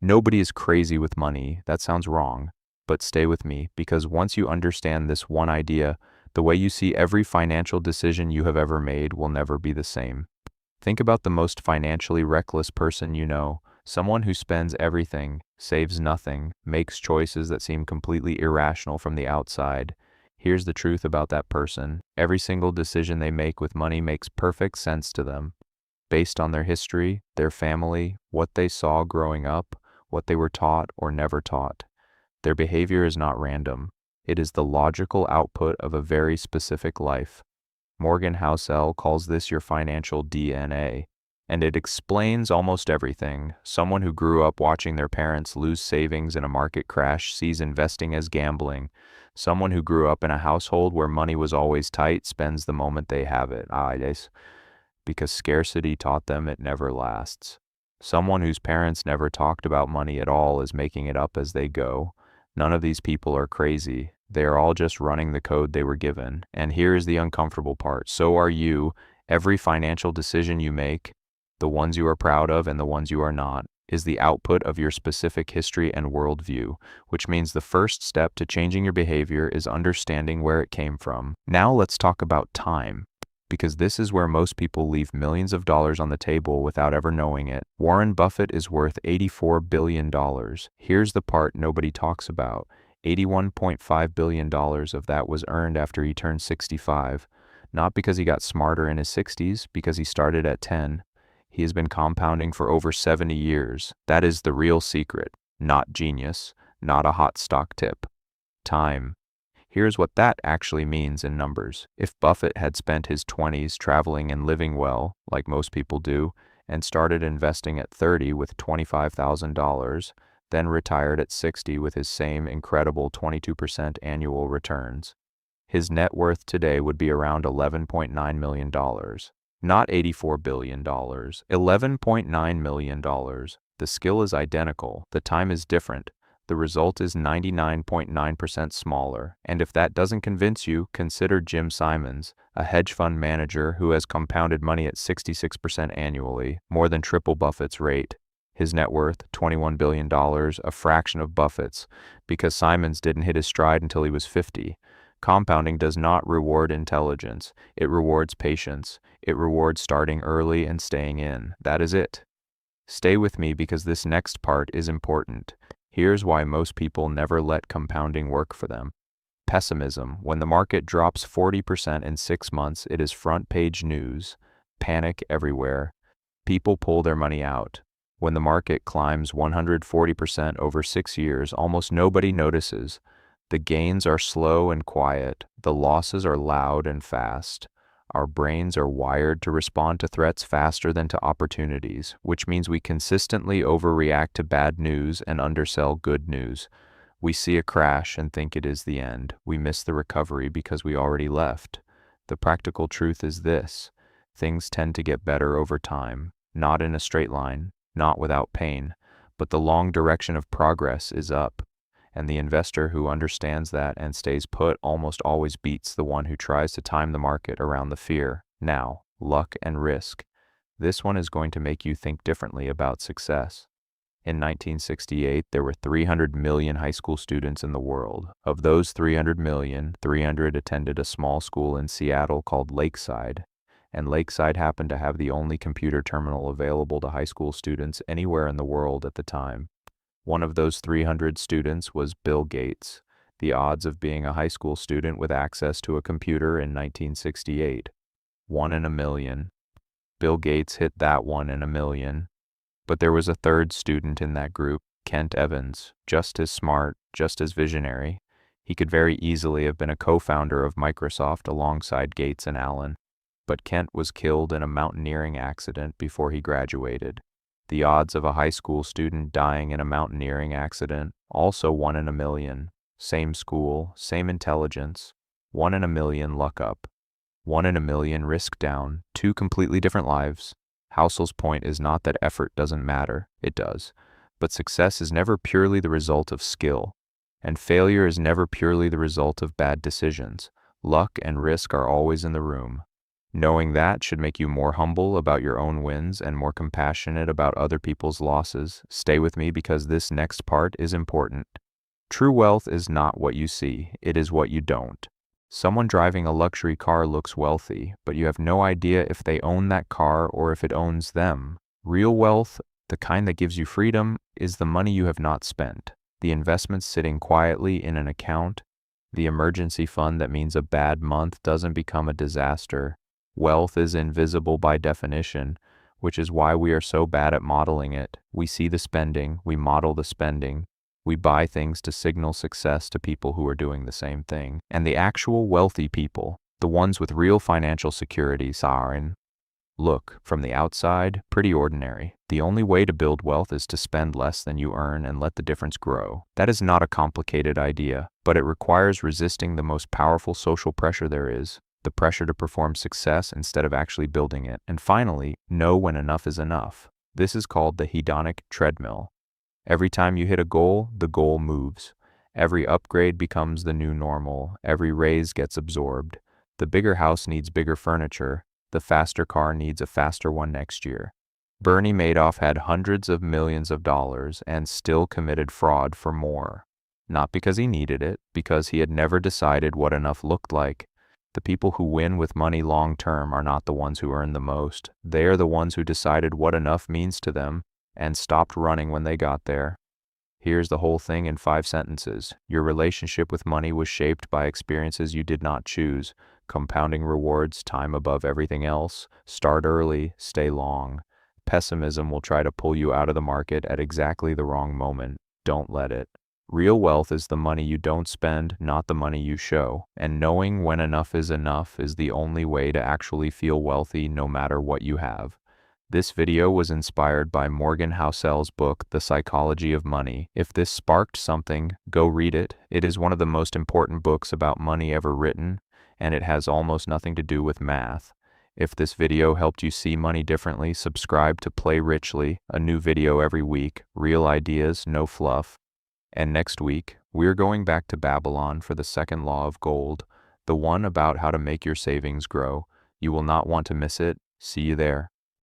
Nobody is crazy with money. That sounds wrong. But stay with me, because once you understand this one idea, the way you see every financial decision you have ever made will never be the same. Think about the most financially reckless person you know, someone who spends everything, saves nothing, makes choices that seem completely irrational from the outside. Here's the truth about that person. Every single decision they make with money makes perfect sense to them, based on their history, their family, what they saw growing up, what they were taught or never taught. Their behavior is not random. It is the logical output of a very specific life. Morgan Housel calls this your financial DNA, and it explains almost everything. Someone who grew up watching their parents lose savings in a market crash sees investing as gambling. Someone who grew up in a household where money was always tight spends the moment they have it. Yes, because scarcity taught them it never lasts. Someone whose parents never talked about money at all is making it up as they go. None of these people are crazy. They are all just running the code they were given. And here is the uncomfortable part. So are you. Every financial decision you make, the ones you are proud of and the ones you are not, is the output of your specific history and worldview, which means the first step to changing your behavior is understanding where it came from. Now let's talk about time, because this is where most people leave millions of dollars on the table without ever knowing it. Warren Buffett is worth $84 billion. Here's the part nobody talks about. $81.5 billion of that was earned after he turned 65. Not because he got smarter in his 60s, because he started at 10. He has been compounding for over 70 years. That is the real secret. Not genius, not a hot stock tip. Time. Here's what that actually means in numbers. If Buffett had spent his 20s traveling and living well, like most people do, and started investing at 30 with $25,000, then retired at 60 with his same incredible 22% annual returns, his net worth today would be around $11.9 million. Not $84 billion, $11.9 million. The skill is identical, the time is different. The result is 99.9% smaller, and if that doesn't convince you, consider Jim Simons, a hedge fund manager who has compounded money at 66% annually, more than triple Buffett's rate. His net worth, $21 billion, a fraction of Buffett's, because Simons didn't hit his stride until he was 50. Compounding does not reward intelligence, it rewards patience. It rewards starting early and staying in. That is it. Stay with me because this next part is important. Here's why most people never let compounding work for them. Pessimism. When the market drops 40% in 6 months, it is front page news. Panic everywhere. People pull their money out. When the market climbs 140% over 6 years, almost nobody notices. The gains are slow and quiet. The losses are loud and fast. Our brains are wired to respond to threats faster than to opportunities, which means we consistently overreact to bad news and undersell good news. We see a crash and think it is the end. We miss the recovery because we already left. The practical truth is this: things tend to get better over time, not in a straight line, not without pain, but the long direction of progress is up. And the investor who understands that and stays put almost always beats the one who tries to time the market around the fear, now, luck and risk. This one is going to make you think differently about success. In 1968, there were 300 million high school students in the world. Of those 300 million, 300 attended a small school in Seattle called Lakeside, and Lakeside happened to have the only computer terminal available to high school students anywhere in the world at the time. One of those 300 students was Bill Gates. The odds of being a high school student with access to a computer in 1968. 1 in a million. Bill Gates hit that 1 in a million. But there was a third student in that group, Kent Evans, just as smart, just as visionary. He could very easily have been a co-founder of Microsoft alongside Gates and Allen. But Kent was killed in a mountaineering accident before he graduated. The odds of a high school student dying in a mountaineering accident, also 1 in a million. Same school, same intelligence. 1 in a million luck up. 1 in a million risk down. 2 completely different lives. Housel's point is not that effort doesn't matter. It does. But success is never purely the result of skill. And failure is never purely the result of bad decisions. Luck and risk are always in the room. Knowing that should make you more humble about your own wins and more compassionate about other people's losses. Stay with me because this next part is important. True wealth is not what you see, it is what you don't. Someone driving a luxury car looks wealthy, but you have no idea if they own that car or if it owns them. Real wealth, the kind that gives you freedom, is the money you have not spent. The investments sitting quietly in an account, the emergency fund that means a bad month doesn't become a disaster. Wealth is invisible by definition, which is why we are so bad at modeling it. We see the spending, we model the spending, we buy things to signal success to people who are doing the same thing. And the actual wealthy people, the ones with real financial security, look, from the outside, pretty ordinary. The only way to build wealth is to spend less than you earn and let the difference grow. That is not a complicated idea, but it requires resisting the most powerful social pressure there is, the pressure to perform success instead of actually building it. And finally, know when enough is enough. This is called the hedonic treadmill. Every time you hit a goal, the goal moves. Every upgrade becomes the new normal. Every raise gets absorbed. The bigger house needs bigger furniture. The faster car needs a faster one next year. Bernie Madoff had hundreds of millions of dollars and still committed fraud for more. Not because he needed it, because he had never decided what enough looked like. The people who win with money long term are not the ones who earn the most. They are the ones who decided what enough means to them and stopped running when they got there. Here's the whole thing in 5 sentences. Your relationship with money was shaped by experiences you did not choose. Compounding rewards, time above everything else. Start early, stay long. Pessimism will try to pull you out of the market at exactly the wrong moment. Don't let it. Real wealth is the money you don't spend, not the money you show. And knowing when enough is the only way to actually feel wealthy no matter what you have. This video was inspired by Morgan Housel's book, The Psychology of Money. If this sparked something, go read it. It is one of the most important books about money ever written, and it has almost nothing to do with math. If this video helped you see money differently, subscribe to Play Richly, a new video every week, real ideas, no fluff. And next week, we're going back to Babylon for the second law of gold, the one about how to make your savings grow. You will not want to miss it. See you there.